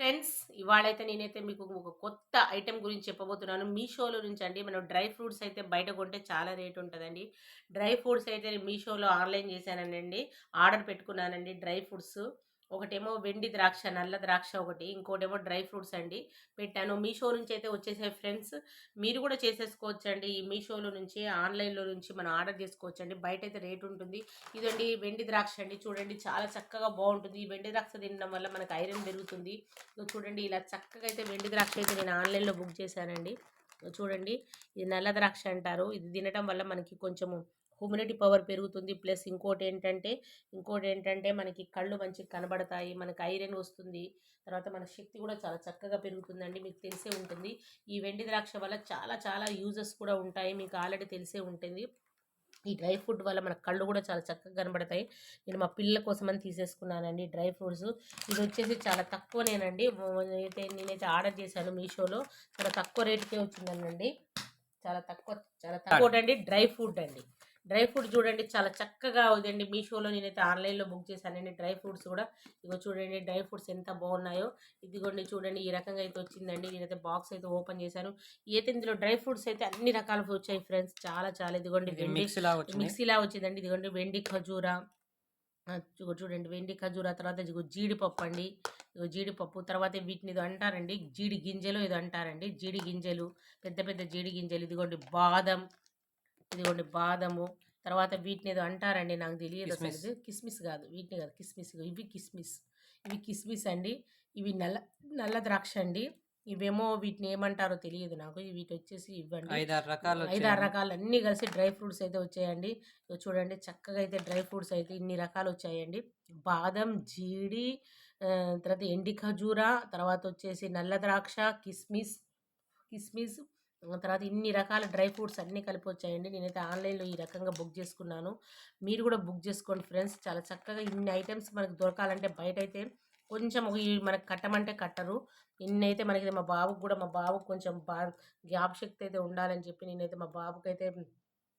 Friends, ఇవాళైతే నేనైతే మీకు ఒక కొత్త ఐటెం గురించి చెప్పబోతున్నాను. మీషోలో నుంచి అండి. మనం డ్రై ఫ్రూట్స్ అయితే బయట కొంటే చాలా రేట్ ఉంటదండి. డ్రై ఫ్రూట్స్ అయితే మీషోలో ఆన్‌లైన్ చేశానండి. ఆర్డర్ పెట్టుకున్నానండి డ్రై ఫ్రూట్స్. ఒకటేమో వెండి ద్రాక్ష, నల్ల ద్రాక్ష ఒకటి. ఇంకోటేమో డ్రై ఫ్రూట్స్ అండి పెట్టాను. మీషో నుంచి అయితే వచ్చేసాయి ఫ్రెండ్స్. మీరు కూడా చేసేసుకోవచ్చండి. ఈ మీషోలో నుంచి ఆన్‌లైన్‌లో నుంచి మనం ఆర్డర్ చేసుకోవచ్చండి. బయటైతే రేట్ ఉంటుంది. ఇదండి వెండి ద్రాక్ష అండి. చూడండి చాలా చక్కగా బావుంటుంది. ఈ వెండి ద్రాక్ష తినడం వల్ల మనకు ఐరన్ పెరుగుతుంది. ఇగో చూడండి ఇలా చక్కగా అయితే వెండి ద్రాక్ష అయితే నేను ఆన్లైన్‌లో బుక్ చేశానండి. చూడండి ఇది నల్ల ద్రాక్ష అంటారు. ఇది తినటం వల్ల మనకి కొంచెము హ్యూమిడిటీ పవర్ పెరుగుతుంది. ప్లస్ ఇంకోటేంటంటే మనకి కళ్ళు మంచిగా కనబడతాయి. మనకి ఐరన్ వస్తుంది. తర్వాత మన శక్తి కూడా చాలా చక్కగా పెరుగుతుందండి. మీకు తెలిసే ఉంటుంది. ఈ వెండి ద్రాక్ష వల్ల చాలా చాలా యూజెస్ కూడా ఉంటాయి. మీకు ఆల్రెడీ తెలిసే ఉంటుంది. ఈ డ్రై ఫ్రూట్ వల్ల మన కళ్ళు కూడా చాలా చక్కగా కనబడతాయి. నేను మా పిల్లల కోసమని తీసేసుకున్నానండి డ్రై ఫ్రూట్స్. ఇది వచ్చేసి చాలా తక్కువనేనండి. నేనైతే ఆర్డర్ చేశాను మీషోలో. చాలా తక్కువ రేటుకే వచ్చిందనండి. చాలా తక్కువ చాలా తక్కువటండి. డ్రై ఫ్రూట్ అండి. డ్రై ఫ్రూట్ చూడండి చాలా చక్కగా ఉందండి. మీషోలో నేనైతే ఆన్లైన్‌లో బుక్ చేశానండి డ్రై ఫ్రూట్స్ కూడా. ఇగో చూడండి డ్రై ఫ్రూట్స్ ఎంత బాగున్నాయో. ఇదిగోండి చూడండి ఈ రకంగా అయితే వచ్చిందండి. నేనైతే బాక్స్ అయితే ఓపెన్ చేశాను. అయితే ఇందులో డ్రై ఫ్రూట్స్ అయితే అన్ని రకాలు వచ్చాయి ఫ్రెండ్స్. చాలా చాలా ఇదిగోండి ఇది వెండి మిక్స్‌లాగా వచ్చింది. మిక్సీలా వచ్చిందండి. ఇదిగోండి వెండి ఖర్జూరా, ఇగో చూడండి వెండి ఖర్జూర, తర్వాత ఇదిగో జీడిపప్పు అండి. ఇగో జీడిపప్పు, తర్వాత వీటిని ఏదో అంటారండి జీడి గింజలు ఏదో అంటారండి. జీడి గింజలు, పెద్ద పెద్ద జీడి గింజలు. ఇదిగోండి బాదము. తర్వాత వీటిని ఏదో అంటారండి నాకు తెలియదు అసలు. కిస్మిస్. ఇది కిస్మిస్ కాదు, వీటిని కాదు కిస్మిస్. ఇవి కిస్మిస్ అండి. ఇవి నల్ల నల్ల ద్రాక్ష అండి. ఇవేమో వీటిని ఏమంటారో తెలియదు నాకు. వీటి వచ్చేసి ఇవ్వండి. 5, 6 5, 6 రకాలొచ్చాయండి. రకాలు అన్నీ కలిసి డ్రై ఫ్రూట్స్ అయితే వచ్చాయండి. ఇగో చూడండి చక్కగా అయితే డ్రై ఫ్రూట్స్ అయితే ఇన్ని రకాలు వచ్చాయండి. బాదం, జీడి, తర్వాత ఎండి ఖజూర, తర్వాత వచ్చేసి నల్ల ద్రాక్ష, కిస్మిస్, తర్వాత ఇన్ని రకాల డ్రై ఫ్రూట్స్ అన్నీ కలిపి వచ్చాయండి. నేనైతే ఆన్‌లైన్‌లో ఈ రకంగా బుక్ చేసుకున్నాను. మీరు కూడా బుక్ చేసుకోండి ఫ్రెండ్స్. చాలా చక్కగా ఇన్ని ఐటెమ్స్ మనకు దొరకాలంటే బయటైతే కొంచెం మనకు కట్టమంటే కట్టరు. ఇన్నైతే మనకి మా బాబుకి కొంచెం జ్ఞాపశక్తి అయితే ఉండాలని చెప్పి నేనైతే మా బాబుకైతే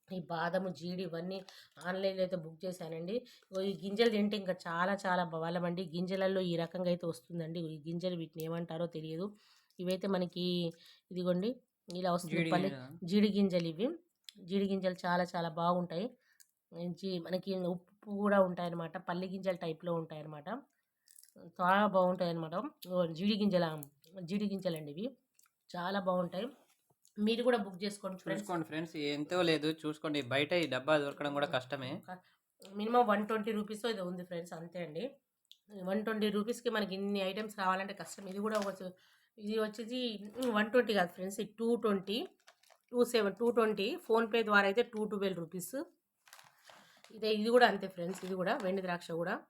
ఈ బాదము, జీడి ఇవన్నీ ఆన్‌లైన్‌లో అయితే బుక్ చేశానండి. ఇగో ఈ గింజలు తింటే ఇంకా చాలా చాలా బలమండి. గింజలల్లో ఈ రకంగా అయితే వస్తుందండి. ఈ గింజలు వీటిని ఏమంటారో తెలియదు. ఇవైతే మనకి ఇదిగోండి ఇలా వస్తుంది. జీడి జీడి గింజలు ఇవి. జీడి గింజలు చాలా చాలా బాగుంటాయి. మనకి ఉప్పు కూడా ఉంటాయన్నమాట. పల్లి గింజల టైప్‌లో ఉంటాయన్నమాట. చాలా బాగుంటాయన్నమాట. జీడి గింజలండి ఇవి. చాలా బాగుంటాయి. మీరు కూడా బుక్ చేసుకోండి ఫ్రెండ్స్. చూసుకోండి ఫ్రెండ్స్. ఎంతో లేదు చూసుకోండి. బయట ఈ డబ్బా దొరకడం గూడా కష్టమే. మినిమం 120 రూపీసో ఏదో ఉంది ఫ్రెండ్స్, అంతే అండి. 120 రూపీస్‌కి మనకి ఇన్ని ఐటెమ్స్ కావాలంటే కష్టం. ఇది వచ్చేసి 120 కాదు ఫ్రెండ్స్. ఇది 220, 220. ఫోన్‌పే ద్వారా అయితే 212 రూపీస్. ఇది కూడా అంతే ఫ్రెండ్స్. ఇది కూడా వెండి ద్రాక్ష కూడా.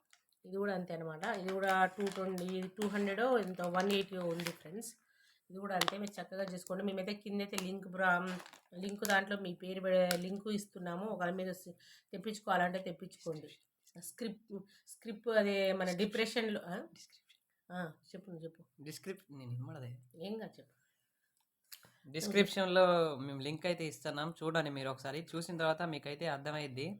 ఇది కూడా అంతే అనమాట. ఇది కూడా 220, 200 ఎంతో 180 ఉంది ఫ్రెండ్స్. ఇది కూడా అంతే. మీరు చక్కగా చేసుకోండి. మేమైతే కిందైతే లింక్ దాంట్లో మీ పేరు లింకు ఇస్తున్నాము. ఒకవేళ మీరు తెప్పించుకోవాలంటే తెప్పించుకోండి. స్క్రిప్ స్క్రిప్ అదే మన డిప్రెషన్లో చెప్పు, నువ్వు చెప్పు. నేను ఇమ్మడదే. ఏం కాదు చెప్పు. డిస్క్రిప్షన్‌లో మేము లింక్ అయితే ఇస్తున్నాం. చూడండి మీరు ఒకసారి. చూసిన తర్వాత మీకైతే అర్థమైద్ది.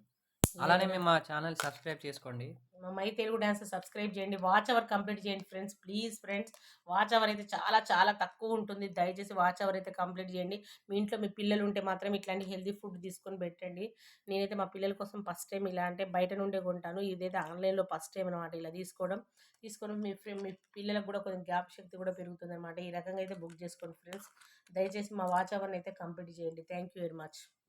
అలానే ఏమైనా మా ఛానల్ సబ్స్క్రైబ్ చేసుకోండి. మా మై తెలుగు డాన్స్ సబ్స్క్రైబ్ చేయండి. వాచ్ అవర్ కంప్లీట్ చేయండి friends. Please friends, watch hour అయితే చాలా చాలా తక్కువ ఉంటుంది. దయచేసి వాచ్ అవర్ అయితే కంప్లీట్ చేయండి. మీ ఇంట్లో మీ పిల్లలు ఉంటే మాత్రం ఇట్లాంటి హెల్తీ ఫుడ్ తీసుకొని పెట్టండి. నేనైతే మా పిల్లల కోసం ఫస్ట్ టైం ఇలా అంటే బయట నుండే కొంటాను. ఇదైతే ఆన్లైన్లో ఫస్ట్ టైం అనమాట ఇలా తీసుకొని మీ పిల్లలకు కూడా కొంచెం జ్ఞాపశక్తి కూడా పెరుగుతుంది అనమాట. ఈ రకంగా అయితే బుక్ చేసుకోండి ఫ్రెండ్స్. దయచేసి మా వాచ్ అవర్ని అయితే కంప్లీట్ చేయండి. Thank you very much.